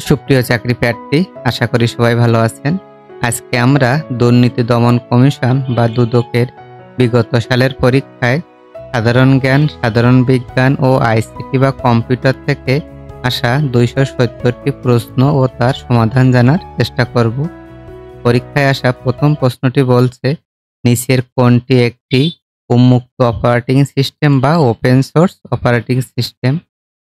সুপ্রিয় চাকরি প্রার্থী, আশা করি সবাই ভালো আছেন। আজকে আমরা দুর্নীতি দমন কমিশন বা দুদকের বিগত সালের পরীক্ষায় সাধারণ জ্ঞান, সাধারণ বিজ্ঞান ও আইসিটি বা কম্পিউটার থেকে আসা 270টি প্রশ্ন ও তার সমাধান জানার চেষ্টা করব। পরীক্ষায় আসা প্রথম প্রশ্নটি বলছে, নিচের কোনটি একটি উন্মুক্ত অপারেটিং সিস্টেম বা open source operating system?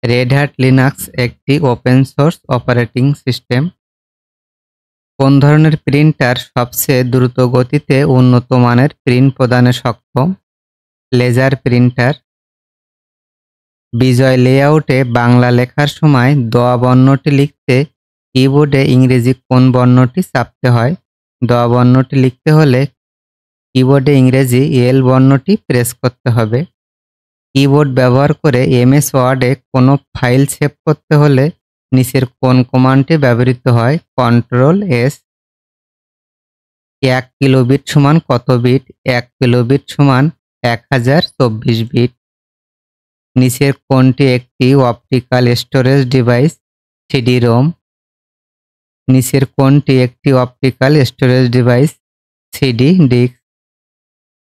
Red Hat Linux একটি ওপেন সোর্স অপারেটিং সিস্টেম। কোন ধরনের প্রিন্টার সবচেয়ে দ্রুত গতিতে উন্নত মানের প্রিন্ট প্রদানে সক্ষম? Laser printer. বিজয় লেআউটে বাংলা লেখার সময় দ বর্ণটি লিখতে কিবোর্ডে ইংরেজি কোন বর্ণটি চাপতে হয়? দ বর্ণটি লিখতে হলে কিবোর্ডে ইংরেজি এল বর্ণটি প্রেস করতে হবে। কিবোর্ড ব্যবহার করে এমএস ওয়ার্ডে কোনো ফাইল সেভ করতে হলে নিচের কোন কমান্ডটি ব্যবহৃত হয়? Control S. 1 কিলোবিট সমান কত বিট? 1 কিলোবিট সমান 1024 বিট। নিচের কোনটি একটি অপটিক্যাল স্টোরেজ ডিভাইস? সিডি-রোম। নিচের কোনটি একটি optical storage device? CD disc.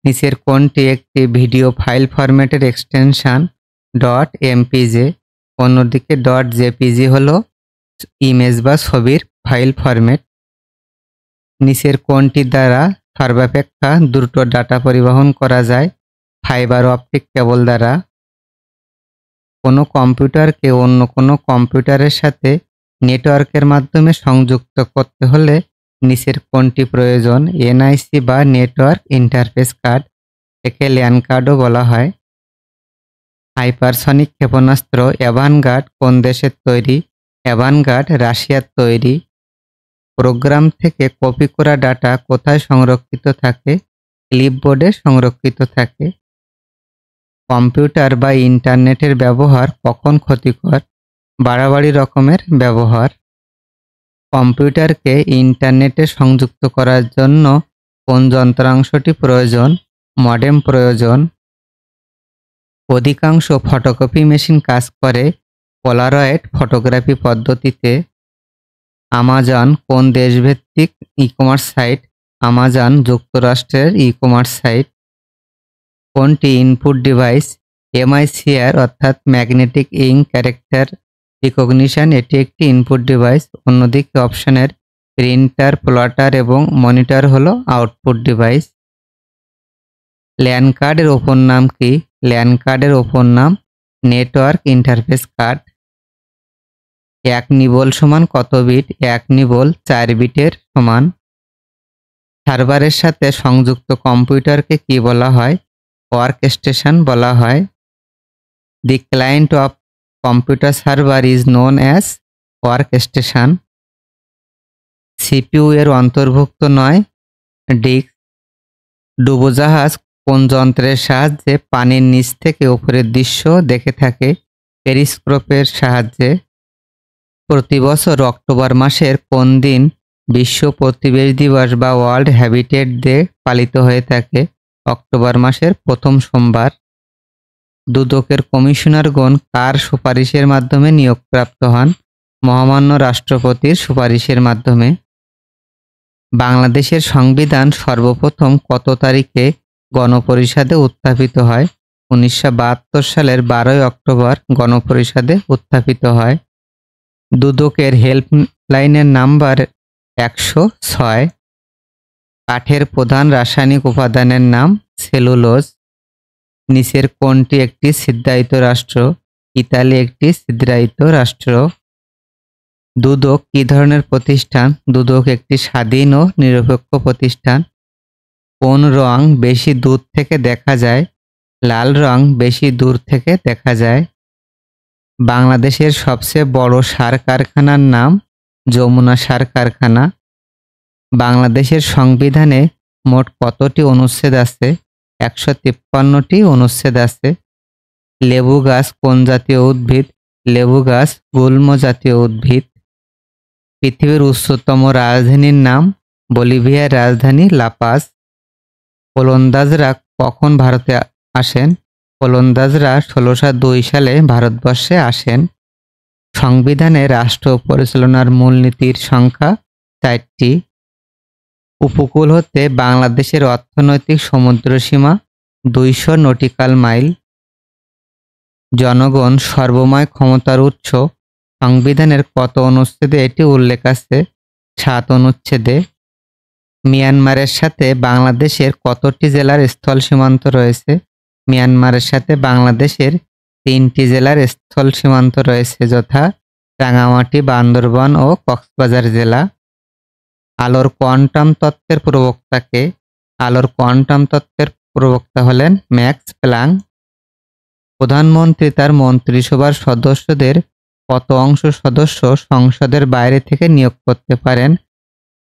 নিচের কোনটি একটি ভিডিও ফাইল ফরম্যাটের এক্সটেনশন? .mpj। অন্যদিকে .jpg হলো ইমেজ বা ছবির ফাইল ফরম্যাট। নিচের কোনটি দ্বারা সর্বাপেক্ষা দ্রুত ডাটা পরিবহন করা যায়? ফাইবার অপটিক কেবল দ্বারা। কোনো কম্পিউটারকে অন্য কোনো কম্পিউটারের সাথে নেটওয়ার্কের মাধ্যমে সংযুক্ত করতে হলে নিচের কোনটি প্রয়োজন? এনআইসি বা নেটওয়ার্ক ইন্টারফেস কার্ড, একে ল্যান কার্ডও বলা হয়। হাইপারসনিক ক্ষেপণাস্ত্র অ্যাভানগার্ড কোন দেশের তৈরি? অ্যাভানগার্ড রাশিয়ার তৈরি। প্রোগ্রাম থেকে কপি করা ডাটা কোথায় সংরক্ষিত থাকে? ক্লিপবোর্ডে সংরক্ষিত থাকে। কম্পিউটার বা ইন্টারনেটের ব্যবহার কখন ক্ষতিকর? বাড়াবাড়ি রকমের ব্যবহার। কম্পিউটারকে ইন্টারনেটে সংযুক্ত করার জন্য কোন যন্ত্রাংশটি প্রয়োজন? মডেম প্রয়োজন। অধিকাংশ ফটোকপি মেশিন কাজ করে পোলারয়েড ফটোগ্রাফি পদ্ধতিতে। আমাজন কোন দেশভিত্তিক ই-কমার্স সাইট? আমাজন যুক্তরাষ্ট্রের ই-কমার্স সাইট। কোনটি ইনপুট ডিভাইস? এমআইসিআর অর্থাৎ ম্যাগনেটিক ইঙ্ক ক্যারেক্টার রিকগনিশন, এটি একটি ইনপুট ডিভাইস। অন্যদিকে অপশনের প্রিন্টার, প্লটার এবং মনিটর হলো আউটপুট ডিভাইস। ল্যান কার্ডের অপর নাম কি? ল্যান কার্ডের অপর নাম নেটওয়ার্ক ইন্টারফেস কার্ড। 1 নিবল সমান কত বিট? 1 নিবল 4 বিটের সমান। সার্ভারের সাথে সংযুক্ত কম্পিউটারকে কি বলা হয়? ওয়ার্কস্টেশন বলা হয়। The client of computer server is known as workstation. CPU এর অন্তর্ভুক্ত নয় ডিস্ক। ডুবোজাহাজ কোন যন্ত্রের সাহায্যে পানির নিচ থেকে উপরের দৃশ্য দেখে থাকে? পেরিস্কোপের সাহায্যে। প্রতি বছর অক্টোবর মাসের কোন দিন বিশ্ব পরিবেশ দিবস বা ওয়ার্ল্ড হ্যাবিটেট ডে পালিত হয়ে থাকে? অক্টোবর মাসের প্রথম সোমবার। দুদকের কমিশনারগণ কার সুপারিশের মাধ্যমে নিয়োগপ্রাপ্ত হন? মহামান্য রাষ্ট্রপতির সুপারিশের মাধ্যমে। বাংলাদেশের সংবিধান সর্বপ্রথম কত তারিখে গণপরিষদে উত্থাপিত হয়? 1972 সালের 12 অক্টোবর গণপরিষদে উত্থাপিত হয়। দুদকের হেল্পলাইনের নাম্বার 106। কাঠের প্রধান রাসায়নিক উপাদানের নাম সেলুলোজ। নিচের কোনটি একটি ছিদ্রায়িত রাষ্ট্র? ইতালি একটি ছিদ্রায়িত রাষ্ট্র। দুদক কি ধরনের প্রতিষ্ঠান? দুদক একটি স্বাধীন ও নিরপেক্ষ প্রতিষ্ঠান। কোন রং বেশি দূর থেকে দেখা যায়? লাল রং বেশি দূর থেকে দেখা যায়। বাংলাদেশের সবচেয়ে বড় সার কারখানার নাম যমুনা সার কারখানা। বাংলাদেশের সংবিধানে মোট কতটি অনুচ্ছেদ আছে? 153টি অনুচ্ছেদ আছে। লেবু গাছ কোন জাতীয় উদ্ভিদ? লেবু গাছ গুল্ম জাতীয় উদ্ভিদ। পৃথিবীর উচ্চতম রাজধানীর নাম? বলিভিয়ার রাজধানী লাপাজ। ওলন্দাজরা কখন ভারতে আসেন? ওলন্দাজরা 1602 সালে ভারতবর্ষে আসেন। সংবিধানে রাষ্ট্র পরিচালনার মূলনীতির সংখ্যা 4টি। উপকূল হতে বাংলাদেশের অর্থনৈতিক সমুদ্রসীমা 200 নটিক্যাল মাইল। জনগণ সর্বময় ক্ষমতার উৎস সংবিধানের কত অনুচ্ছেদে এটি উল্লেখ আছে? 7 অনুচ্ছেদে। মিয়ানমারের সাথে বাংলাদেশের কতটি জেলার স্থল সীমান্ত রয়েছে? মিয়ানমারের সাথে বাংলাদেশের 3টি জেলার স্থল সীমান্ত রয়েছে, যথা রাঙামাটি, বান্দরবান ও কক্সবাজার জেলা। আলোর কোয়ান্টাম তত্ত্বের প্রবক্তাকে? আলোর কোয়ান্টাম তত্ত্বের প্রবক্তা হলেন ম্যাক্স প্ল্যাঙ্ক। প্রধানমন্ত্রী তার মন্ত্রিসভার সদস্যদের কত অংশ সদস্য সংসদের বাইরে থেকে নিয়োগ করতে পারেন?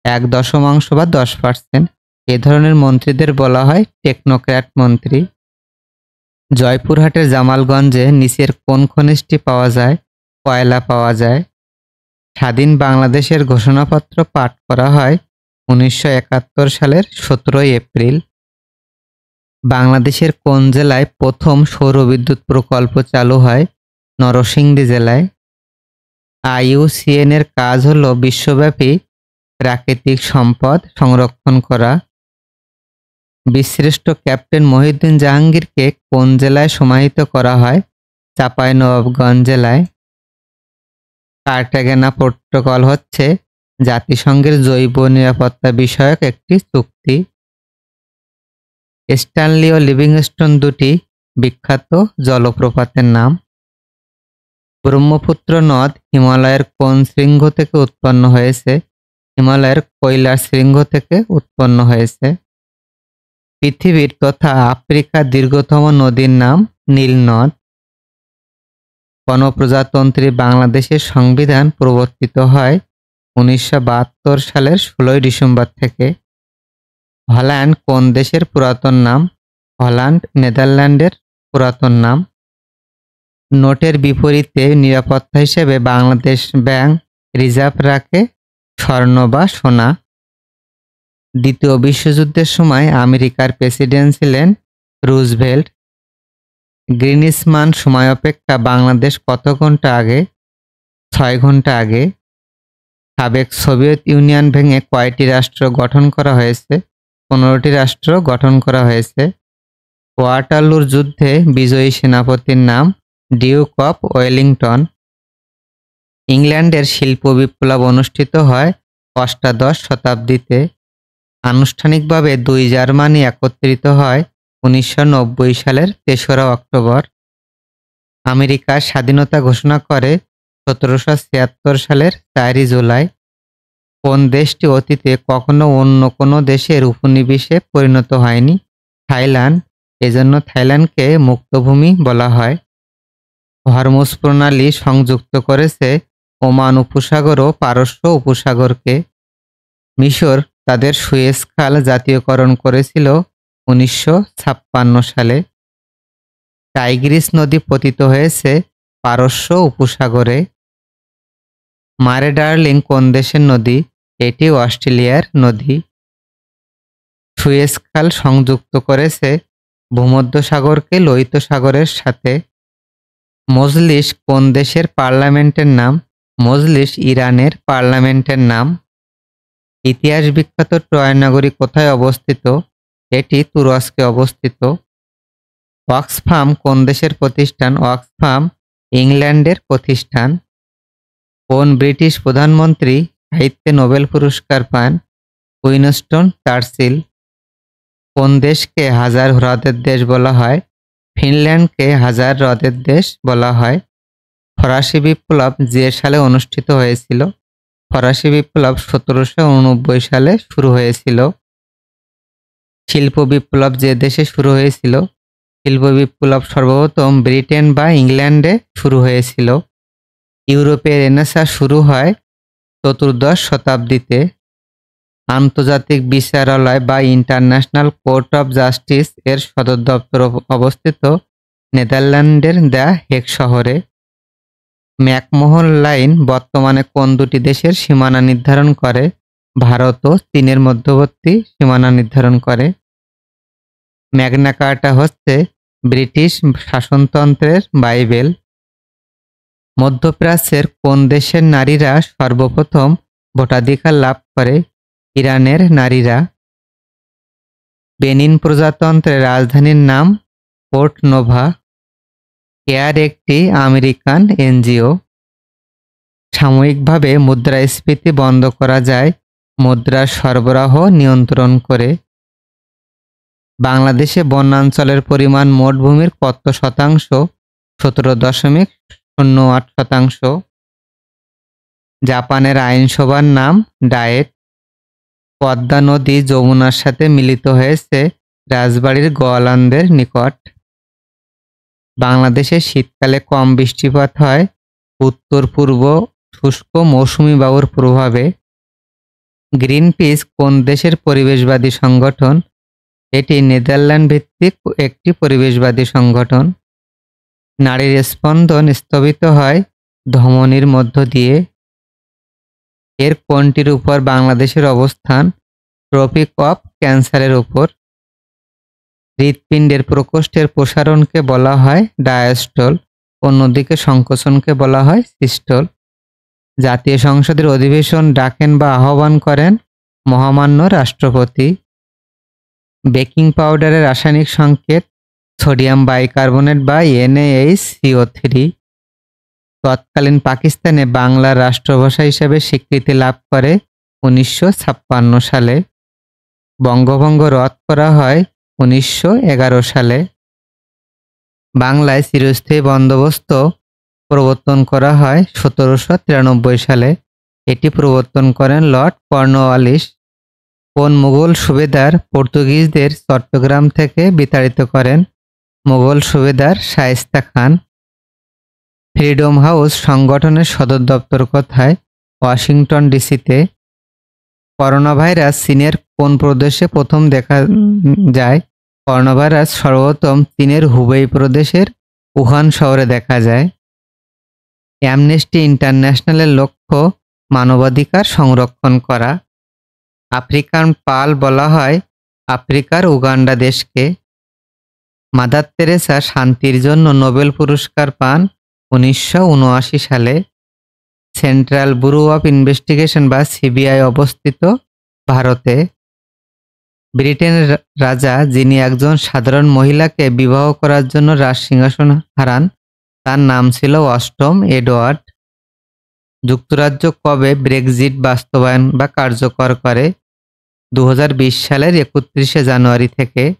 1/10 বা 10%। এ ধরনের মন্ত্রীদের বলা হয় টেকনোক্র্যাট মন্ত্রী। জয়পুরহাটের জামালগঞ্জে নিচের কোন খনিজটি পাওয়া যায়? কয়লা পাওয়া যায়। স্বাধীন বাংলাদেশের ঘোষণাপত্র পাঠ করা হয় 1971 সালের 17 এপ্রিল। বাংলাদেশের কোন জেলায় প্রথম সৌরবিদ্যুৎ প্রকল্প চালু হয়? নরসিংদী জেলায়। IUCN এর কাজ হল বিশ্বব্যাপী প্রাকৃতিক সম্পদ সংরক্ষণ করা। বীরশ্রেষ্ঠ ক্যাপ্টেন মহিউদ্দিন জাহাঙ্গীরকে কোন জেলায় সমাহিত করা হয়? চাঁপাইনবাবগঞ্জ জেলায়। কার্টাগেনা প্রোটোকল হচ্ছে জাতিসংঘের জৈব নিরাপত্তা বিষয়ক একটি চুক্তি। স্ট্যানলি ও লিভিংস্টোন দুটি বিখ্যাত জলপ্রপাতের নাম। ব্রহ্মপুত্র নদ হিমালয়ের কোন শৃঙ্গ থেকে উৎপন্ন হয়েছে? হিমালয়ের কৈলাস শৃঙ্গ থেকে উৎপন্ন হয়েছে। পৃথিবীর তথা আফ্রিকার দীর্ঘতম নদীর নাম নীল নদ। গণপ্রজাতন্ত্রী বাংলাদেশের সংবিধান প্রবর্তিত হয় 1972 সালের 16 ডিসেম্বর থেকে। হল্যান্ড কোন দেশের পুরাতন নাম? হল্যান্ড নেদারল্যান্ডের পুরাতন নাম। নোটের বিপরীতে নিরাপত্তা হিসেবে বাংলাদেশ ব্যাংক রিজার্ভ রাখে স্বর্ণ বা সোনা। দ্বিতীয় বিশ্বযুদ্ধের সময় আমেরিকার প্রেসিডেন্ট ছিলেন রুজভেল্ট। গ্রিনিচ মান সময় অপেক্ষা বাংলাদেশ কত ঘন্টা আগে? 6 ঘন্টা আগে। সাবেক সোভিয়েত ইউনিয়ন ভেঙে কয়টি রাষ্ট্র গঠন করা হয়েছে? 15টি রাষ্ট্র গঠন করা হয়েছে। ওয়াটারলুর যুদ্ধে বিজয়ী সেনাপতির নাম ডিউক অফ ওয়েলিংটন। ইংল্যান্ডের শিল্প বিপ্লব অনুষ্ঠিত হয় অষ্টাদশ শতাব্দীতে। আনুষ্ঠানিকভাবে 2 জার্মানি একত্রিত হয় 1990 সালের 3রা অক্টোবর। আমেরিকা স্বাধীনতা ঘোষণা করে 1776 সালের 4 জুলাই। কোন দেশটি অতীতে কখনো অন্য কোনো দেশের উপনিবেশে পরিণত হয়নি? থাইল্যান্ড। এজন্য থাইল্যান্ডকে মুক্তভূমি বলা হয়। হরমুজ প্রণালী সংযুক্ত করেছে ওমান উপসাগর ও পারস্য উপসাগরকে। মিশর তাদের সুয়েজ খাল জাতীয়করণ করেছিল 1956 সালে। টাইগ্রিস নদী পতিত হয়েছে পারস্য উপসাগরে। মারে ডার্লিং কোন দেশের নদী? এটি অস্ট্রেলিয়ার নদী। সুয়েজ খাল সংযুক্ত করেছে ভূমধ্যসাগরকে লোহিত সাগরের সাথে। মজলিস কোন দেশের পার্লামেন্টের নাম? মজলিস ইরানের পার্লামেন্টের নাম। ইতিহাস বিখ্যাত ট্রয় নগরী কোথায় অবস্থিত? এটি তুরস্কে অবস্থিত। অক্সফাম কোন দেশের প্রতিষ্ঠান? অক্সফাম ইংল্যান্ডের প্রতিষ্ঠান। কোন ব্রিটিশ প্রধানমন্ত্রী সাহিত্যে নোবেল পুরস্কার পান? Winston Churchill. কোন দেশকে হাজার হ্রদের দেশ বলা হয়? ফিনল্যান্ডকে হাজার হ্রদের দেশ বলা হয়। ফরাসি বিপ্লব যে সালে অনুষ্ঠিত হয়েছিল? ফরাসি বিপ্লব 1789 সালে শুরু হয়েছিল। শিল্প বিপ্লব যে দেশে শুরু হয়েছিল? শিল্প বিপ্লব সর্বপ্রথম ব্রিটেন বা ইংল্যান্ডে শুরু হয়েছিল। ইউরোপে রেনেসাঁ শুরু হয় 14শ শতাব্দীতে। আন্তর্জাতিক বিচারালয় বা ইন্টারন্যাশনাল কোর্ট অফ জাস্টিস এর সদর দপ্তর অবস্থিত নেদারল্যান্ডের দ্য হেগ শহরে। ম্যাকমোহন লাইন বর্তমানে কোন দুটি দেশের সীমানা নির্ধারণ করে? ভারত ও চীনের মধ্যবর্তী সীমানা নির্ধারণ করে। ম্যাগনা কার্টা হচ্ছে ব্রিটিশ শাসনতন্ত্রের বাইবেল। মধ্যপ্রাচ্যের কোন দেশের নারীরা সর্বপ্রথম ভোটাধিকার লাভ করে? ইরানের নারীরা। বেনিন প্রজাতন্ত্রের রাজধানীর নাম পোর্ট নোভা। কেয়ার একটি আমেরিকান এনজিও। সাময়িকভাবে মুদ্রাস্ফীতি বন্ধ করা যায় মুদ্রার সরবরাহ নিয়ন্ত্রণ করে। বাংলাদেশে বনাঞ্চলের পরিমাণ মোট ভূমির কত শতাংশ? 17.08%। জাপানের আইনসভার নাম ডায়েট। পদ্মা নদী যমুনার সাথে মিলিত হয়েছে রাজবাড়ির গোয়ালন্দের নিকট। বাংলাদেশে শীতকালে কম বৃষ্টিপাত হয় উত্তর পূর্ব শুষ্ক মৌসুমী বায়ুর প্রভাবে। গ্রিনপিস কোন দেশের পরিবেশবাদী সংগঠন? এটি নেদারল্যান্ড ভিত্তিক একটি পরিবেশবাদী সংগঠন। নারীর স্পন্দন স্থবিত হয় ধমনীর মধ্য দিয়ে। এর কোনটির উপর বাংলাদেশের অবস্থান? ট্রপিক অফ ক্যান্সারের উপর। হৃৎপিণ্ডের প্রকোষ্ঠের প্রসারণকে বলা হয় ডায়াস্টল, অন্যদিকে সংকোচনকে বলা হয় সিস্টল। জাতীয় সংসদের অধিবেশন ডাকেন বা আহ্বান করেন মহামান্য রাষ্ট্রপতি। বেকিং পাউডারের রাসায়নিক সংকেত সোডিয়াম বাইকার্বনেট বা NaHCO3। তৎকালীন পাকিস্তানে বাংলার রাষ্ট্রভাষা হিসেবে স্বীকৃতি লাভ করে 1956 সালে। বঙ্গভঙ্গ রদ করা হয় 1911 সালে। বাংলায় চিরস্থায়ী বন্দোবস্ত প্রবর্তন করা হয় 1793 সালে। এটি প্রবর্তন করেন লর্ড কর্নওয়ালিস। কোন মুঘল সুবেদার পর্তুগিজদের চট্টগ্রাম থেকে বিতাড়িত করেন? মুঘল সুবেদার শায়েস্তা খান। ফ্রিডম হাউস সংগঠনের সদর দপ্তর কোথায়? ওয়াশিংটন ডিসিতে। করোনা ভাইরাস চীনের কোন প্রদেশে প্রথম দেখা যায়? করোনা ভাইরাস সর্বপ্রথম চীনের হুবেই প্রদেশের উহান শহরে দেখা যায়। অ্যামনেস্টি ইন্টারন্যাশনালের লক্ষ্য মানবাধিকার সংরক্ষণ করা। আফ্রিকান পাল বলা হয় আফ্রিকার উগান্ডা দেশকে। মাদার তেরেসা শান্তির জন্য নোবেল পুরস্কার পান 1979 সালে। সেন্ট্রাল ব্যুরো অফ ইনভেস্টিগেশন বা সিবিআই অবস্থিত ভারতে। ব্রিটেনের রাজা যিনি একজন সাধারণ মহিলাকে বিবাহ করার জন্য রাজসিংহাসন হারান তার নাম ছিল অষ্টম এডওয়ার্ড। যুক্তরাজ্য কবে ব্রেক্সিট বাস্তবায়ন বা কার্যকর করে? 2020 সালের 31 জানুয়ারি থেকে।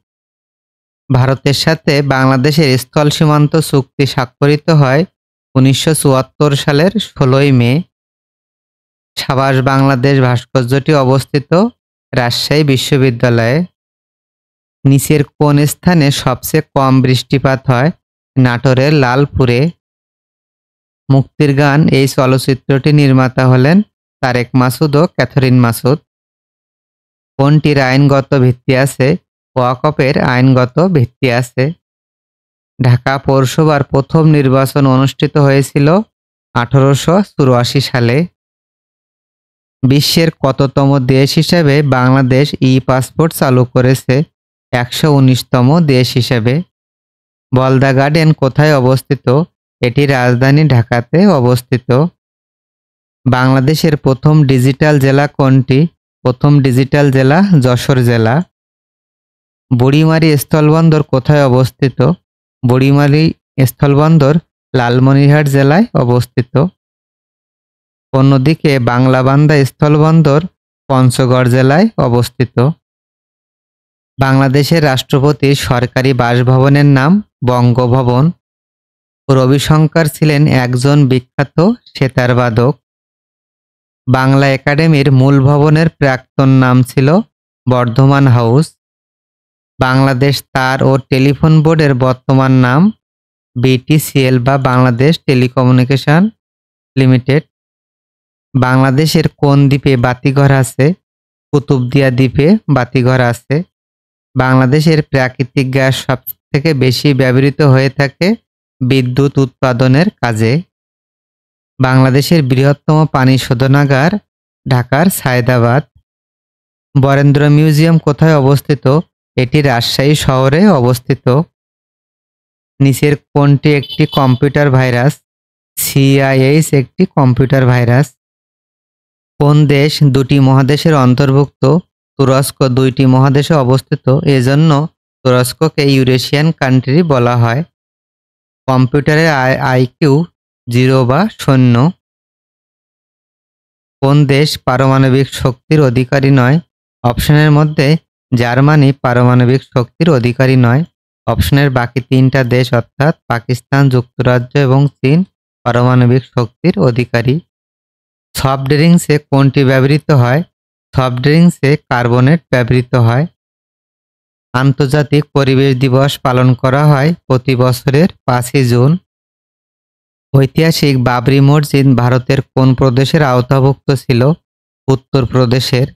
ভারতের সাথে বাংলাদেশের স্থল সীমান্ত চুক্তি স্বাক্ষরিত হয় 1974 সালের 16 মে। সাবাস বাংলাদেশ ভাস্কর্যটি অবস্থিত রাজশাহী বিশ্ববিদ্যালয়ে। নিচের কোন স্থানে সবচেয়ে কম বৃষ্টিপাত হয়? নাটোরের লালপুরে। মুক্তির গান এই চলচ্চিত্রটি নির্মাতা হলেন তারেক মাসুদ ও ক্যাথরিন মাসুদ। কোনটির আইনগত ভিত্তি আছে? ওয়াকফের আইনগত ভিত্তি আছে। ঢাকা পৌরসভার প্রথম নির্বাচন অনুষ্ঠিত হয়েছিল 1884 সালে। বিশ্বের কততম দেশ হিসেবে বাংলাদেশ পাসপোর্ট চালু করেছে? 119তম দেশ হিসেবে। বলদা গার্ডেন কোথায় অবস্থিত? এটি রাজধানী ঢাকাতে অবস্থিত। বাংলাদেশের প্রথম ডিজিটাল জেলা কোনটি? প্রথম ডিজিটাল জেলা যশোর জেলা। বুড়িমারি স্থলবন্দর কোথায় অবস্থিত? বুড়িমারি স্থলবন্দর লালমনিরহাট জেলায় অবস্থিত। অন্যদিকে বাংলাবান্ধা স্থলবন্দর পঞ্চগড় জেলায় অবস্থিত। বাংলাদেশের রাষ্ট্রপতির সরকারি বাসভবনের নাম বঙ্গভবন। রবিশঙ্কর ছিলেন একজন বিখ্যাত সেতারবাদক। বাংলা একাডেমির মূল ভবনের প্রাক্তন নাম ছিল বর্ধমান হাউস। বাংলাদেশ তার ও টেলিফোন বোর্ডের বর্তমান নাম BTCL বা বাংলাদেশ টেলিকমিউনিকেশন লিমিটেড। বাংলাদেশের কোন দ্বীপে বাতিঘর আছে? কুতুবদিয়া দ্বীপে বাতিঘর আছে। বাংলাদেশের প্রাকৃতিক গ্যাস সবথেকে বেশি ব্যবহৃত হয়ে থাকে বিদ্যুৎ উৎপাদনের কাজে। বাংলাদেশের বৃহত্তম পানি শোধনাগার ঢাকার সায়েদাবাদ। বরেন্দ্র মিউজিয়াম কোথায় অবস্থিত? এটি রাজশাহী শহরে অবস্থিত। নিচের কোনটি একটি কম্পিউটার ভাইরাস? C CIH একটি কম্পিউটার ভাইরাস। কোন দেশ দুটি মহাদেশের অন্তর্ভুক্ত? তুরস্ক দুইটি মহাদেশে অবস্থিত, এজন্য তুরস্ককে ইউরেশিয়ান কান্ট্রি বলা হয়। কম্পিউটারের IQ 0 বা 0। কোন দেশ পারমাণবিক শক্তির অধিকারী নয়? অপশনের মধ্যে জার্মানি পারমাণবিক শক্তির অধিকারী নয়। অপশনের বাকি তিনটা দেশ অর্থাৎ পাকিস্তান, যুক্তরাজ্য এবং চীন পারমাণবিক শক্তির অধিকারী। সফট ড্রিঙ্কসে কোনটি ব্যবহৃত হয়? সফট ড্রিঙ্কসে কার্বনেট ব্যবহৃত হয়। আন্তর্জাতিক পরিবেশ দিবস পালন করা হয় প্রতি বছরের 5ই জুন। ঐতিহাসিক বাবরি মসজিদ ভারতের কোন প্রদেশের আওতাভুক্ত ছিল? উত্তরপ্রদেশের।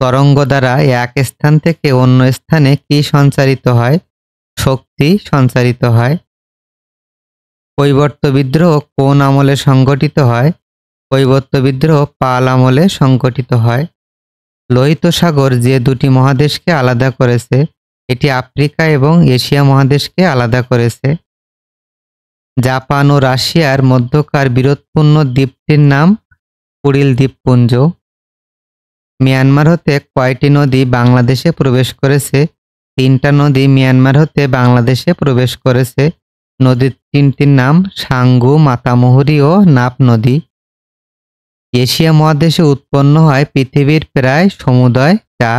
তরঙ্গ দ্বারা এক স্থান থেকে অন্য স্থানে কি সঞ্চারিত হয়? শক্তি সঞ্চারিত হয়। কৈবর্ত বিদ্রোহ কোন আমলে সংগঠিত হয়? কৈবর্ত বিদ্রোহ পাল আমলে সংগঠিত হয়। লোহিত সাগর যে দুটি মহাদেশকে আলাদা করেছে, এটি আফ্রিকা এবং এশিয়া মহাদেশকে আলাদা করেছে। জাপান ও রাশিয়ার মধ্যকার বিরোধপূর্ণ দ্বীপটির নাম কুরিল দ্বীপপুঞ্জ। মিয়ানমার হতে কয়টি নদী বাংলাদেশে প্রবেশ করেছে? 3টা নদী মিয়ানমার হতে বাংলাদেশে প্রবেশ করেছে। নদীর তিনটির নাম সাঙ্গু, মাতামুহুরী ও নাপ নদী। এশিয়া মহাদেশে উৎপন্ন হয় পৃথিবীর প্রায় সমুদয় চা।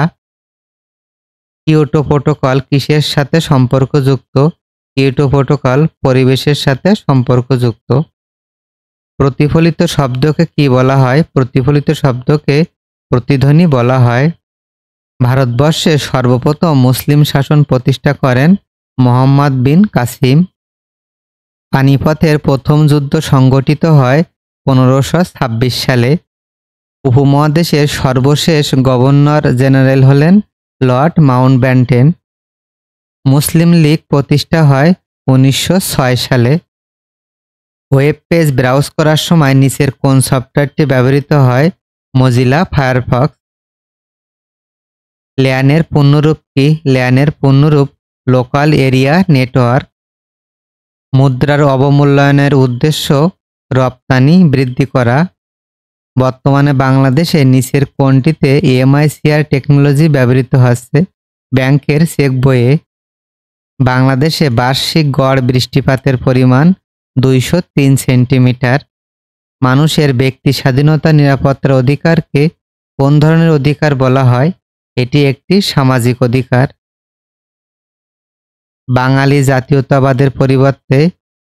কিয়োটো প্রোটোকল কিসের সাথে সম্পর্কযুক্ত? কিয়োটো প্রোটোকল পরিবেশের সাথে সম্পর্কযুক্ত। প্রতিফলিত শব্দকে কি বলা হয়? প্রতিফলিত শব্দকে প্রতিধ্বনি বলা হয়। ভারতবর্ষে সর্বপ্রথম মুসলিম শাসন প্রতিষ্ঠা করেন মোহাম্মদ বিন কাসিম। পানিপথের প্রথম যুদ্ধ সংগঠিত হয় 1526 সালে। উপমহাদেশের সর্বশেষ গভর্নর জেনারেল হলেন লর্ড মাউন্টব্যাটেন। মুসলিম লীগ প্রতিষ্ঠা হয় 1906 সালে। ওয়েব পেজ ব্রাউজ করার সময় নিচের কোন সফটওয়্যারটি ব্যবহৃত হয়? Mozilla Firefox. ল্যানের পূর্ণরূপ কি? ল্যানের পূর্ণরূপ লোকাল এরিয়া নেটওয়ার্ক। মুদ্রার অবমূল্যায়নের উদ্দেশ্য রপ্তানি বৃদ্ধি করা। বর্তমানে বাংলাদেশে নিচের কোনটিতে EMI/CR টেকনোলজি ব্যবহৃত হচ্ছে? ব্যাংকের চেক বইয়ে। বাংলাদেশে বার্ষিক গড় বৃষ্টিপাতের পরিমাণ 203 সেন্টিমিটার। মানুষের ব্যক্তি স্বাধীনতা নিরাপত্তার অধিকারকে কোন ধরনের অধিকার বলা হয়? এটি একটি সামাজিক অধিকার। বাঙালি জাতীয়তাবাদের পরিবর্তে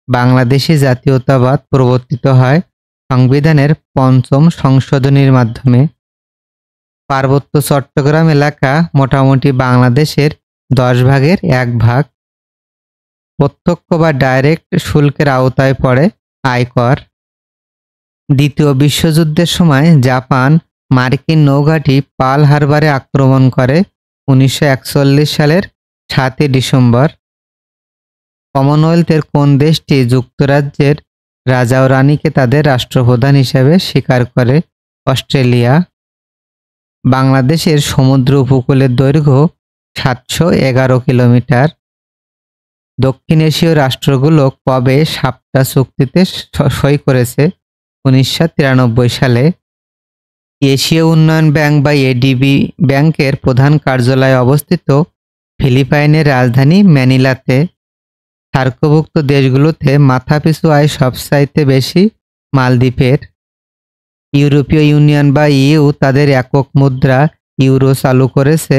বাংলাদেশি জাতীয়তাবাদ প্রবর্তিত হয় সংবিধানের 5ম সংশোধনীর মাধ্যমে। পার্বত্য চট্টগ্রাম এলাকা মোটামুটি বাংলাদেশের 10 ভাগের 1 ভাগ। প্রত্যক্ষ বা ডাইরেক্ট শুল্কের আওতায় পড়ে আয়কর। দ্বিতীয় বিশ্বযুদ্ধের সময় জাপান মার্কিন নৌঘাঁটি পার্ল হারবারে আক্রমণ করে 1941 সালের 7 ডিসেম্বর। কমনওয়েলথের কোন দেশটি যুক্তরাজ্যের রাজা ও রানীকে তাদের রাষ্ট্রপ্রধান হিসেবে স্বীকার করে? অস্ট্রেলিয়া। বাংলাদেশের সমুদ্র উপকূলের দৈর্ঘ্য 711 কিলোমিটার। দক্ষিণ এশীয় রাষ্ট্রগুলো কবে সাপটা চুক্তিতে সই করেছে? 1993 সালে। এশীয় উন্নয়ন ব্যাংক বা ADB ব্যাংকের প্রধান কার্যালয় অবস্থিত ফিলিপাইনের রাজধানী ম্যানিলাতে। সার্কভুক্ত দেশগুলোতে মাথাপিছু আয় সবচাইতে বেশি মালদ্বীপের। ইউরোপীয় ইউনিয়ন বা EU তাদের একক মুদ্রা ইউরো চালু করেছে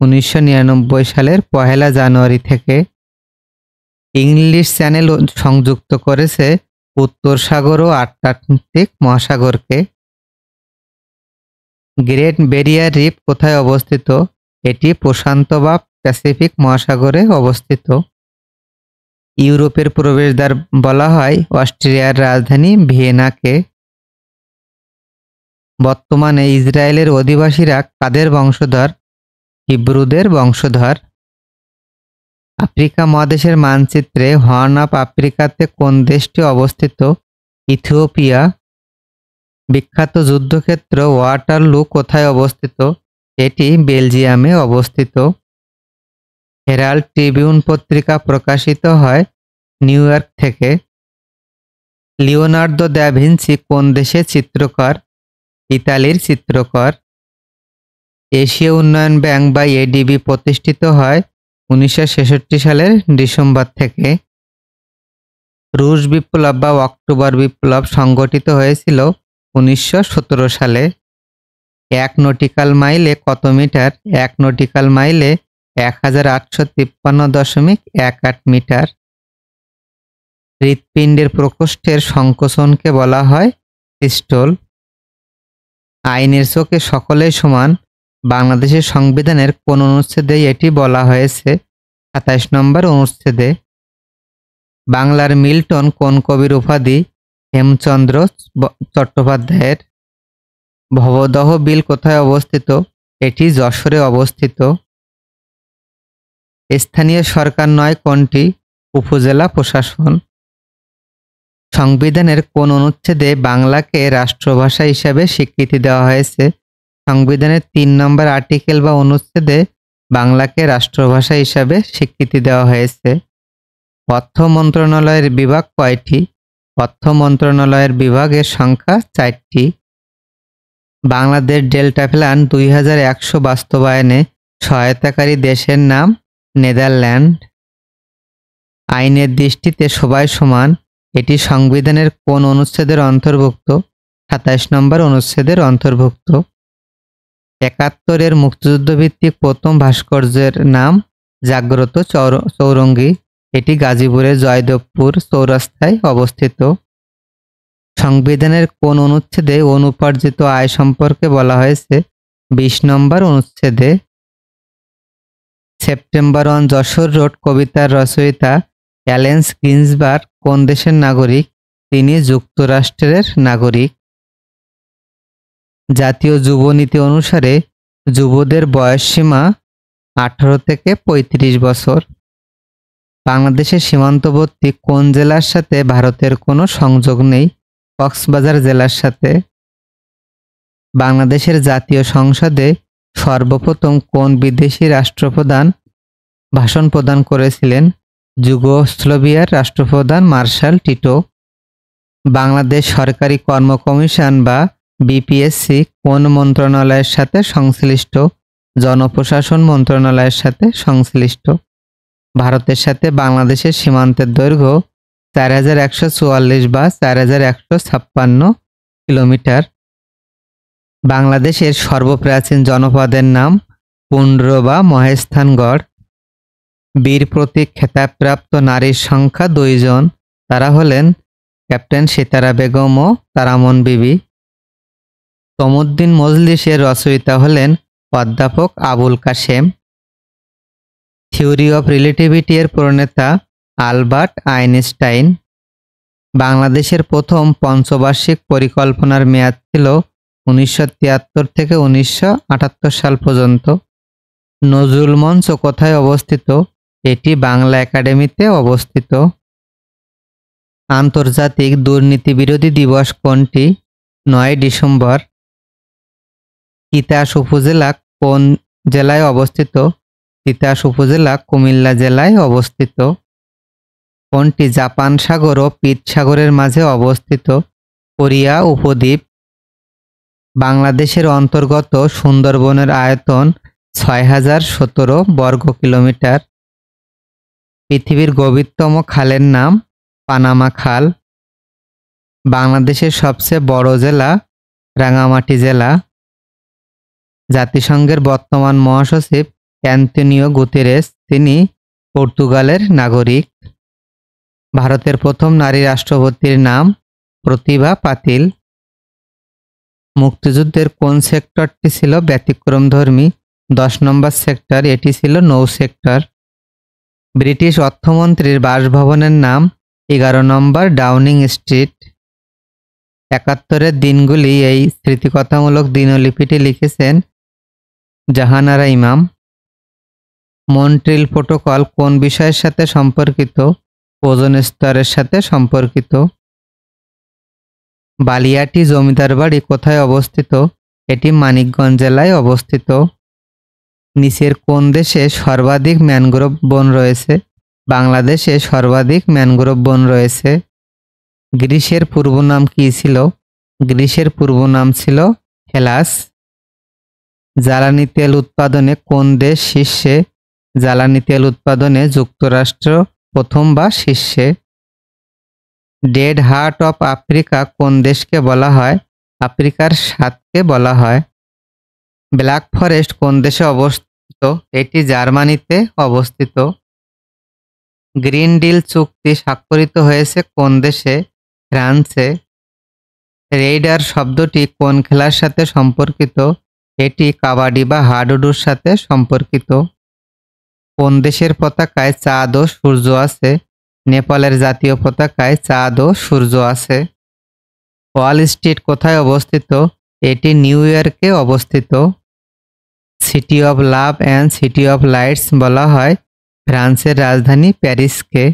1999 সালের 1 জানুয়ারি থেকে। ইংলিশ চ্যানেল সংযুক্ত করেছে উত্তর সাগর ও আটলান্টিক মহাসাগরকে। গ্রেট ব্যারিয়ার রিফ কোথায় অবস্থিত? এটি প্রশান্ত বা প্যাসিফিক মহাসাগরে অবস্থিত। ইউরোপের প্রবেশদ্বার বলা হয় অস্ট্রিয়ার রাজধানী ভিয়েনাকে। বর্তমানে ইসরায়েলের অধিবাসীরা কাদের বংশধর? হিব্রুদের বংশধর। আফ্রিকা মহাদেশের মানচিত্রে হর্ন অফ আফ্রিকাতে কোন দেশটি অবস্থিত? ইথিওপিয়া। বিখ্যাত যুদ্ধক্ষেত্র ওয়াটারলু কোথায় অবস্থিত? এটি বেলজিয়ামে অবস্থিত। হেরাল্ড ট্রিবিউন পত্রিকা প্রকাশিত হয় নিউ ইয়র্ক থেকে। লিওনার্দো দ্য ভিঞ্চি কোন দেশের চিত্রকর? ইতালির চিত্রকর। এশীয় উন্নয়ন ব্যাংক বা এডিবি প্রতিষ্ঠিত হয় 1966 সালের ডিসেম্বর থেকে। রুশ বিপ্লব বা অক্টোবর বিপ্লব সংগঠিত হয়েছিল 1917 সালে। 1 নটিক্যাল মাইলে কত মিটার? 1 নটিক্যাল মাইলে 1853.18 মিটার। হৃৎপিণ্ডের প্রকোষ্ঠের সংকোচনকে বলা হয় সিস্টোল। আইনের চোখে সকলেই সমান বাংলাদেশের সংবিধানের কোন অনুচ্ছেদে এটি বলা হয়েছে? 27 নম্বর অনুচ্ছেদে। বাংলার মিল্টন কোন কবির উপাধি? হেমচন্দ্র চট্টোপাধ্যায়ের। ভবদহ বিল কোথায় অবস্থিত? এটি যশোরে অবস্থিত। স্থানীয় সরকার নয় কোনটি? উপজেলা প্রশাসন। সংবিধানের কোন অনুচ্ছেদে বাংলাকে রাষ্ট্রভাষা হিসাবে স্বীকৃতি দেওয়া হয়েছে? সংবিধানের 3 নম্বর আর্টিকেল বা অনুচ্ছেদে বাংলাকে রাষ্ট্রভাষা হিসাবে স্বীকৃতি দেওয়া হয়েছে। অর্থ মন্ত্রণালয়ের বিভাগ কয়টি? অর্থ মন্ত্রণালয়ের বিভাগের সংখ্যা 4টি। বাংলাদেশ ডেল্টা প্ল্যান 2100 বাস্তবায়নে সহায়তাকারী দেশের নাম নেদারল্যান্ড। আইনের দৃষ্টিতে সবাই সমান এটি সংবিধানের কোন অনুচ্ছেদের অন্তর্ভুক্ত? 27 নম্বর অনুচ্ছেদের অন্তর্ভুক্ত। 71-এর মুক্তিযুদ্ধভিত্তিক প্রথম ভাস্কর্যের নাম জাগ্রত চৌরঙ্গী। এটি গাজীপুরের জয়দেবপুর চৌরাস্তায় অবস্থিত। সংবিধানের কোন অনুচ্ছেদে অনুপার্জিত আয় সম্পর্কে বলা হয়েছে? 20 নম্বর অনুচ্ছেদে। সেপ্টেম্বর অন যশোর রোড কবিতার রচয়িতা অ্যালেন্স গিন্সবার্গ কোন দেশের নাগরিক? তিনি যুক্তরাষ্ট্রের নাগরিক। জাতীয় যুবনীতি অনুসারে যুবদের বয়সসীমা 18 থেকে 35 বছর। বাংলাদেশের সীমান্তবর্তী কোন জেলার সাথে ভারতের কোনো সংযোগ নেই? কক্সবাজার জেলার সাথে। বাংলাদেশের জাতীয় সংসদে সর্বপ্রথম কোন বিদেশি রাষ্ট্রপ্রধান ভাষণ প্রদান করেছিলেন? যুগোস্লাভিয়ার রাষ্ট্রপ্রধান মার্শাল টিটো। বাংলাদেশ সরকারি কর্ম কমিশন বা বিপিএসসি কোন মন্ত্রণালয়ের সাথে সংশ্লিষ্ট? জনপ্রশাসন মন্ত্রণালয়ের সাথে সংশ্লিষ্ট। ভারতের সাথে বাংলাদেশের সীমান্তের দৈর্ঘ্য 4144 বা 4156 কিলোমিটার। বাংলাদেশের সর্বপ্রাচীন জনপদের নাম পুন্ড্র বা মহেস্থানগড়। বীর প্রতীক খেতাবপ্রাপ্ত নারীর সংখ্যা 2 জন। তারা হলেন ক্যাপ্টেন সিতারা বেগম ও তারামন বিবি। তমুদ্দিন মজলিসের রচয়িতা হলেন অধ্যাপক Abul Kashem. Theory of relativity এর প্রণেতা আলবার্ট আইনস্টাইন। বাংলাদেশের প্রথম পঞ্চবার্ষিক পরিকল্পনার মেয়াদ ছিল 1973 থেকে 1978 সাল পর্যন্ত। নজরুল মঞ্চ কোথায় অবস্থিত? এটি বাংলা একাডেমিতে অবস্থিত। আন্তর্জাতিক দুর্নীতি বিরোধী দিবস কোনটি? 9 ডিসেম্বর। তিতাস উপজেলা কোন জেলায় অবস্থিত? তিতাস উপজেলা কুমিল্লা জেলায় অবস্থিত। কোনটি জাপান সাগর ও পিত সাগরের মাঝে অবস্থিত? কোরিয়া উপদ্বীপ। বাংলাদেশের অন্তর্গত সুন্দরবনের আয়তন 6017 বর্গ কিলোমিটার। পৃথিবীর গভীরতম খালের নাম পানামা খাল। বাংলাদেশের সবচেয়ে বড় জেলা রাঙ্গামাটি জেলা। জাতিসংঘের বর্তমান মহাসচিব অ্যান্তোনিও গুতেরেস, তিনি পর্তুগালের নাগরিক। ভারতের প্রথম নারী রাষ্ট্রপতির নাম প্রতিভা পাতিল। মুক্তিযুদ্ধের কোন সেক্টরটি ছিল ব্যতিক্রমধর্মী? 10 নম্বর সেক্টর, এটি ছিল নৌ সেক্টর। ব্রিটিশ অর্থমন্ত্রীর বাসভবনের নাম 11 নম্বর ডাউনিং স্ট্রিট। 71-এর দিনগুলি এই স্মৃতিকথামূলক দিনলিপিটি লিখেছেন জাহানারা ইমাম। মন্ট্রিল প্রোটোকল কোন বিষয়ের সাথে সম্পর্কিত? ওজোন স্তরের সাথে সম্পর্কিত। বালিয়াটি জমিদার বাড়ি কোথায় অবস্থিত? এটি মানিকগঞ্জ জেলায় অবস্থিত। নিচের কোন দেশে সর্বাধিক ম্যানগ্রোভ বন রয়েছে? বাংলাদেশে সর্বাধিক ম্যানগ্রোভ বন রয়েছে। গ্রিসের পূর্ব নাম কি ছিল? গ্রিসের পূর্ব নাম ছিল হেলাস। জ্বালানি তেল উৎপাদনে কোন দেশ শীর্ষে? জ্বালানি তেল উৎপাদনে যুক্তরাষ্ট্র প্রথম বা শীর্ষে। ডেড হার্ট অফ আফ্রিকা কোন দেশকে বলা হয়? আফ্রিকার সাতকে বলা হয়। ব্ল্যাক ফরেস্ট কোন দেশে অবস্থিত? এটি জার্মানিতে অবস্থিত। গ্রিন ডিল চুক্তি স্বাক্ষরিত হয়েছে কোন দেশে? ফ্রান্সে। রেইডার শব্দটি কোন খেলার সাথে সম্পর্কিত? এটি কাবাডি বা হাডুডুর সাথে সম্পর্কিত। কোন দেশের পতাকায় চাঁদ ও সূর্য আছে? নেপালের জাতীয় পতাকায় চাঁদ ও সূর্য আছে। ওয়াল স্ট্রিট কোথায় অবস্থিত? এটি নিউ ইয়র্কে অবস্থিত। City of love and city of lights বলা হয় ফ্রান্সের রাজধানী প্যারিসকে।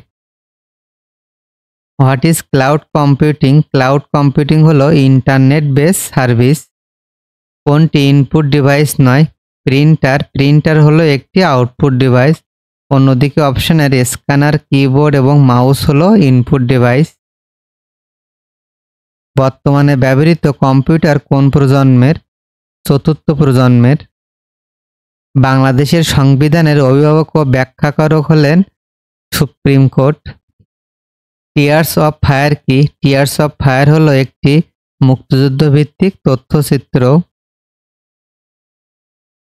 What is cloud computing? Cloud computing হলো ইন্টারনেট বেস সার্ভিস। কোনটি ইনপুট ডিভাইস নয়? প্রিন্টার। প্রিন্টার হলো একটি আউটপুট ডিভাইস। অন্যদিকে অপশনের স্ক্যানার, কিবোর্ড এবং মাউস হলো ইনপুট ডিভাইস। বর্তমানে ব্যবহৃত কম্পিউটার কোন প্রজন্মের? চতুর্থ প্রজন্মের। বাংলাদেশের সংবিধানের অভিভাবক ও ব্যাখ্যাকারক হলেন supreme court. Tears of fire কি? টিয়ার্স অফ ফায়ার হলো একটি মুক্তিযুদ্ধ ভিত্তিক তথ্যচিত্র।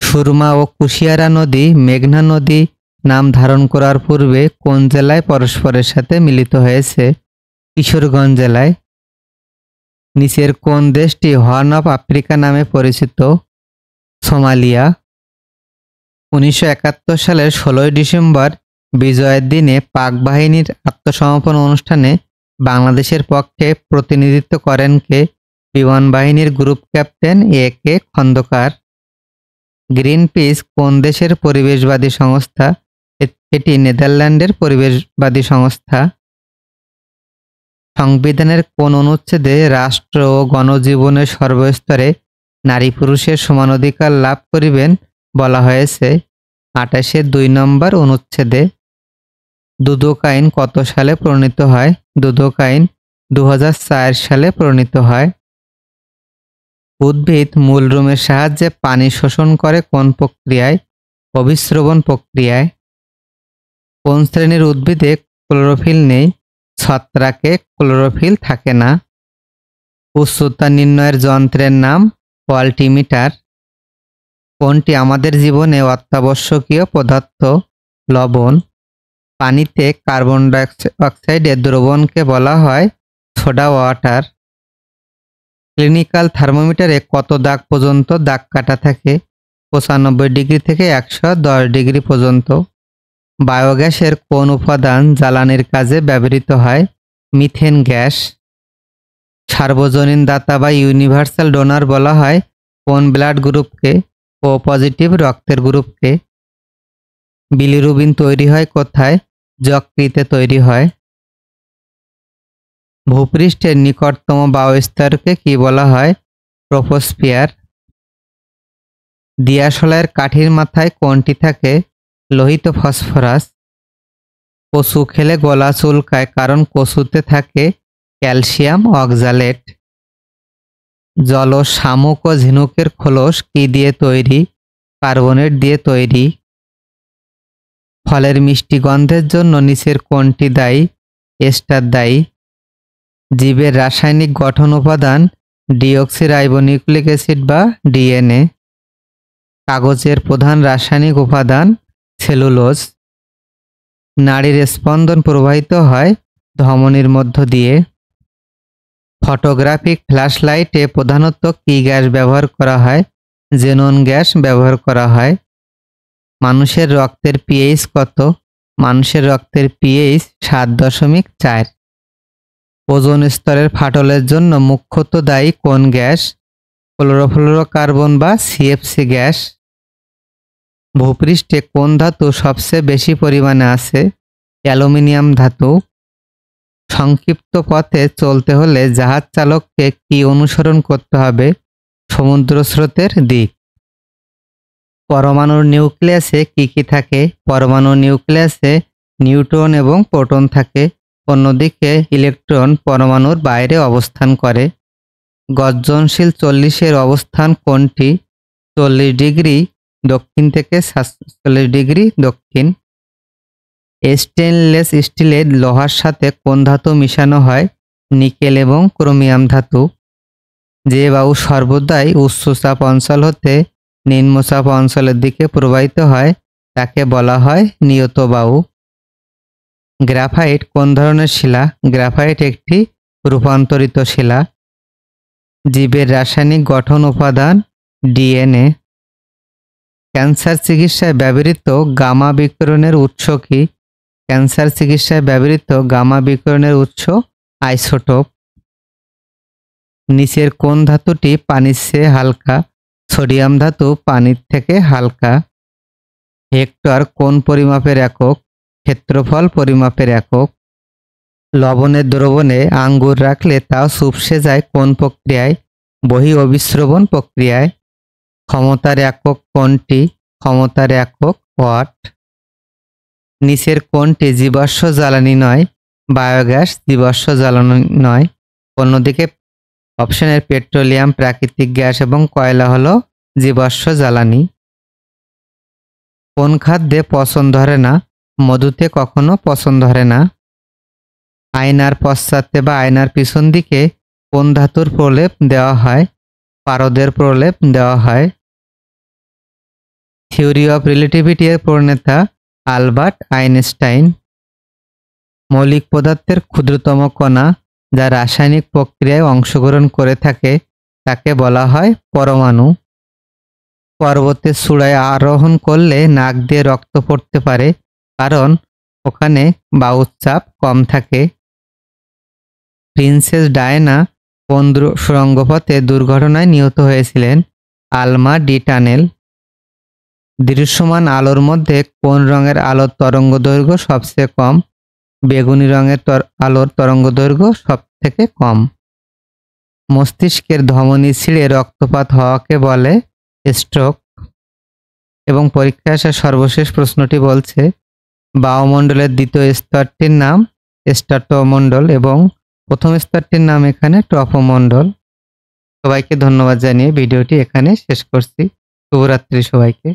সুরমা ও কুশিয়ারা নদী মেঘনা নদী নাম ধারণ করার পূর্বে কোন জেলায় পরস্পরের সাথে মিলিত হয়েছে? কিশোরগঞ্জ জেলায়। নিচের কোন দেশটি হর্ন অফ আফ্রিকা নামে পরিচিত? সোমালিয়া। 1971 সালের 16 ডিসেম্বর বিজয়ের দিনে পাক বাহিনীর আত্মসমর্পণ অনুষ্ঠানে বাংলাদেশের পক্ষে প্রতিনিধিত্ব করেন কে? বিমান বাহিনীর গ্রুপ ক্যাপ্টেন এ কে খন্দকার। গ্রিন পিস কোন দেশের পরিবেশবাদী সংস্থা? এটি নেদারল্যান্ডের পরিবেশবাদী সংস্থা। সংবিধানের কোন অনুচ্ছেদে রাষ্ট্র ও গণজীবনের সর্বস্তরে নারী পুরুষের সমান অধিকার লাভ করিবেন বলা হয়েছে? 28-2 নম্বর অনুচ্ছেদে। দুদক আইন কত সালে প্রণীত হয়? দুদক আইন 2004 সালে প্রণীত হয়। উদ্ভিদ মূলরুমের সাহায্যে পানি শোষণ করে কোন প্রক্রিয়ায়? অভিস্রবণ প্রক্রিয়ায়। কোন শ্রেণীর উদ্ভিদে ক্লোরোফিল নেই? ছত্রাকে ক্লোরোফিল থাকে না। উচ্চতা নির্ণয়ের যন্ত্রের নাম অল্টিমিটার। কোনটি আমাদের জীবনে অত্যাবশ্যকীয় পদার্থ? লবণ। পানিতে কার্বন ডাইঅক্সাইডের দ্রবণকে বলা হয় সোডা ওয়াটার। ক্লিনিক্যাল থার্মোমিটারে কত দাগ পর্যন্ত দাগ কাটা থাকে? 95 ডিগ্রি থেকে 110 ডিগ্রি পর্যন্ত। বায়োগ্যাসের কোন উপাদান জ্বালানির কাজে ব্যবহৃত হয়? Methane gas. সার্বজনীন দাতা বা ইউনিভার্সাল ডোনার বলা হয় কোন ব্লাড গ্রুপকে? ও পজিটিভ রক্তের গ্রুপকে। বিলিরুবিন তৈরি হয় কোথায়? যকৃতে তৈরি হয়। ভূপৃষ্ঠের নিকটতম বায়ুস্তরকে কি বলা হয়? ট্রপোস্ফিয়ার। দিয়াশলাইয়ের কাঠির মাথায় কোনটি থাকে? লোহিত ফসফরাস। কচু খেলে গলা চুলকায় কারণ কচুতে থাকে ক্যালসিয়াম অক্সালেট। জলজ শামুক ও ঝিনুকের খোলস কি দিয়ে তৈরি? কার্বনেট দিয়ে তৈরি। ফলের মিষ্টি গন্ধের জন্য নিচের কোনটি দায়ী? এস্টার দায়ী। জীবের রাসায়নিক গঠন উপাদান ডিঅক্সিরাইবোনিউক্লিক অ্যাসিড বা ডিএনএ। কাগজের প্রধান রাসায়নিক উপাদান সেলুলোজ। নাড়ির স্পন্দন প্রবাহিত হয় ধমনীর মধ্য দিয়ে। ফটোগ্রাফিক ফ্ল্যাশলাইটে প্রধানত কি গ্যাস ব্যবহার করা হয়? জেনন গ্যাস ব্যবহার করা হয়। মানুষের রক্তের পিএইচ কত? মানুষের রক্তের পিএইচ 7.4। ওজোন স্তরের ফাটলের জন্য মুখ্যত দায়ী কোন গ্যাস? ক্লোরোফ্লোরোকার্বন বা সিএফসি গ্যাস। ভূপৃষ্ঠে কোন ধাতু সবচেয়ে বেশি পরিমাণে আছে? অ্যালুমিনিয়াম ধাতু। সংক্ষিপ্ত পথে চলতে হলে জাহাজ চালককে কি অনুসরণ করতে হবে? সমুদ্র স্রোতের দিক। পরমাণুর নিউক্লিয়াসে কি কি থাকে? পরমাণুর নিউক্লিয়াসে নিউট্রন এবং প্রোটন থাকে। অন্যদিকে ইলেকট্রন পরমাণুর বাইরে অবস্থান করে। গর্জনশীল 40-এর অবস্থান কোণটি 40 ডিগ্রি দক্ষিণ থেকে 47 ডিগ্রি দক্ষিণ। স্টেনলেস স্টিলের লোহার সাথে কোন ধাতু মিশানো হয়? নিকেল এবং ক্রোমিয়াম ধাতু। যে বায়ু সর্বদাই উচ্চচাপ অঞ্চল হতে নিম্নচাপ অঞ্চলের দিকে প্রবাহিত হয় তাকে বলা হয় নিয়ত বায়ু। গ্রাফাইট কোন ধরনের শিলা? গ্রাফাইট একটি রূপান্তরিত শিলা। জীবের রাসায়নিক গঠন উপাদান ডিএনএ। ক্যান্সার চিকিৎসায় ব্যবহৃত গামা বিকিরণের উৎস কি? ক্যান্সার চিকিৎসায় ব্যবহৃত গামা বিকিরণের উৎস আইসোটোপ। নিচের কোন ধাতুটি পানির চেয়ে হালকা? সোডিয়াম ধাতু পানির থেকে হালকা। হেক্টর কোন পরিমাপের একক? ক্ষেত্রফল পরিমাপের একক। লবণের দ্রবণে আঙ্গুর রাখলে তা চুপসে যায় কোন প্রক্রিয়ায়? বহি অভিস্রবণ প্রক্রিয়ায়। ক্ষমতার একক কোনটি? ক্ষমতার একক ওয়াট। নিচের কোনটি জীবাশ্ম জ্বালানি নয়? বায়োগ্যাস জীবাশ্ম জ্বালানি নয়। অন্যদিকে অপশনের পেট্রোলিয়াম, প্রাকৃতিক গ্যাস এবং কয়লা হলো জীবাশ্ম জ্বালানি। কোন খাদ্যে পচন ধরে না? মধুতে কখনো পচন ধরে না। আয়নার পশ্চাতে বা আয়নার পিছন দিকে কোন ধাতুর প্রলেপ দেওয়া হয়? পারদের প্রলেপ দেওয়া হয়। থিওরি অফ রিলেটিভিটি এর প্রণেতা আলবার্ট আইনস্টাইন। মৌলিক পদার্থের ক্ষুদ্রতম কণা যা রাসায়নিক প্রক্রিয়ায় অংশগ্রহণ করে থাকে তাকে বলা হয় পরমাণু। পর্বতের চূড়ায় আরোহণ করলে নাক দিয়ে রক্ত পড়তে পারে কারণ ওখানে বায়ুর চাপ কম থাকে। প্রিন্সেস ডায়ানা কোন সুড়ঙ্গপথে দুর্ঘটনায় নিহত হয়েছিলেন? আলমা ডি টানেল। দৃশ্যমান আলোর মধ্যে কোন রঙের আলোর তরঙ্গদৈর্ঘ্য সবচেয়ে কম? বেগুনি রঙের আলোর তরঙ্গদৈর্ঘ্য সব থেকে কম। মস্তিষ্কের ধমনী ছিঁড়ে রক্তপাত হওয়াকে বলে স্ট্রোক। এবং পরীক্ষায় আসা সর্বশেষ প্রশ্নটি বলছে বায়ুমণ্ডলের দ্বিতীয় স্তরটির নাম স্ট্র্যাটোমণ্ডল এবং প্রথম স্তরটির নাম এখানে ট্রপোমণ্ডল। সবাইকে ধন্যবাদ জানিয়ে ভিডিওটি এখানে শেষ করছি। শুভরাত্রি সবাইকে।